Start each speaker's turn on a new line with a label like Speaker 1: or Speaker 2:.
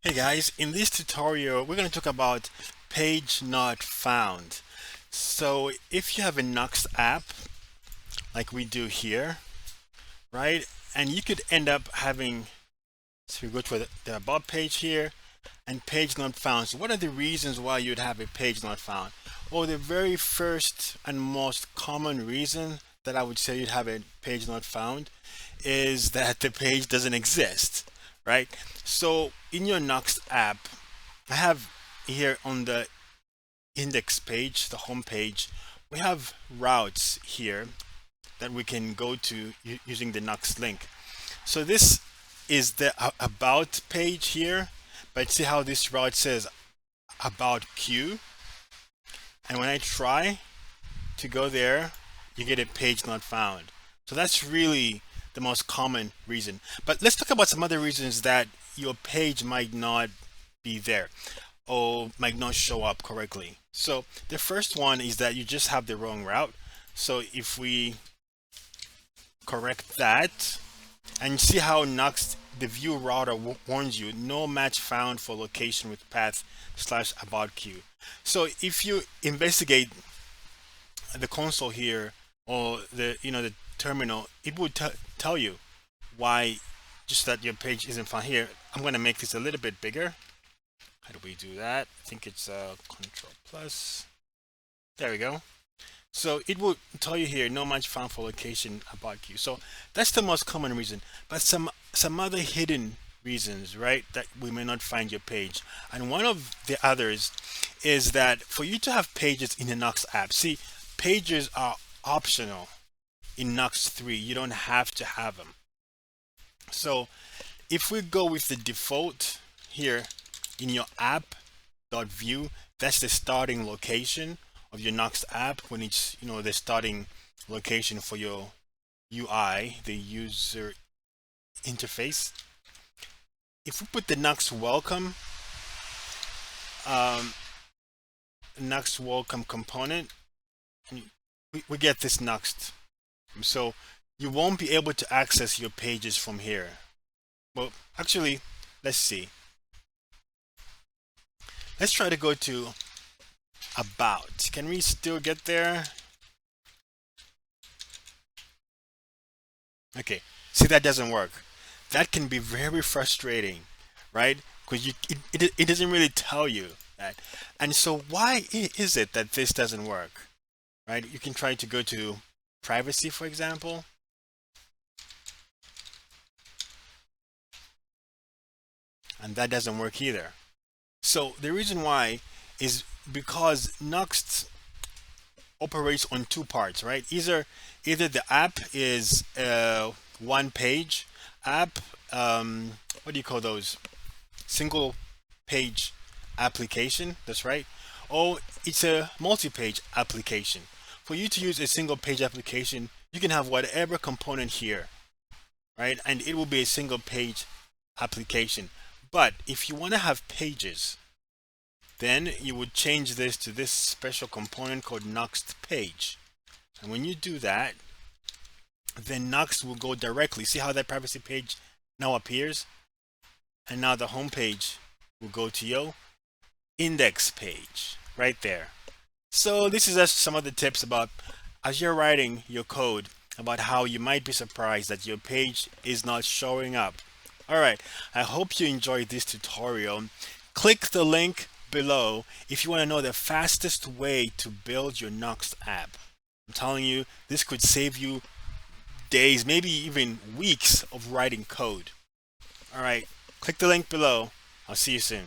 Speaker 1: Hey guys, in this tutorial we're going to talk about page not found. So if you have a Nuxt app like we do here, right, and you could end up having, so we go to the about page here and page not found. So what are the reasons why you'd have a page not found? Well, the very first and most common reason that I would say you'd have a page not found is that the page doesn't exist, right? So in your Nuxt app, I have here on the index page, the home page, we have routes here that we can go to using the Nuxt link. So this is the about page here, but see how this route says about Q, and when I try to go there, you get a page not found. So that's really the most common reason. But let's talk about some other reasons that your page might not be there or might not show up correctly. So the first one is that you just have the wrong route. So if we correct that, and see how Nuxt, the view router warns you, no match found for location with path / about queue. So if you investigate the console here or the terminal, it would tell you why just that your page isn't found here. I'm going to make this a little bit bigger. How do we do that? I think it's Control Plus. There we go. So it will tell you here, no match found for location about queue. So that's the most common reason. But some other hidden reasons, right, that we may not find your page. And one of the others is that for you to have pages in the Nuxt app, see, pages are optional in Nuxt 3. You don't have to have them. So if we go with the default here in your app.vue, that's the starting location of your Nuxt app when it's the starting location for your UI, the user interface. If we put the Nuxt welcome component, we get this Nuxt. So you won't be able to access your pages from here. Well, actually, let's see. Let's try to go to about. Can we still get there? Okay, see, that doesn't work. That can be very frustrating, right? Because it doesn't really tell you that. And so why is it that this doesn't work, right? You can try to go to privacy, for example. And that doesn't work either. So the reason why is because Nuxt operates on two parts, right? Either the app is a one page app, what do you call those? Single page application, that's right. Or it's a multi-page application. For you to use a single page application, you can have whatever component here, right? And it will be a single page application. But if you want to have pages, then you would change this to this special component called NuxtPage. And when you do that, then Nuxt will go directly. See how that privacy page now appears? And now the home page will go to your index page right there. So this is just some of the tips about as you're writing your code about how you might be surprised that your page is not showing up. All right, I hope you enjoyed this tutorial. Click the link below if you want to know the fastest way to build your Nuxt app. I'm telling you, this could save you days, maybe even weeks of writing code. All right, click the link below. I'll see you soon.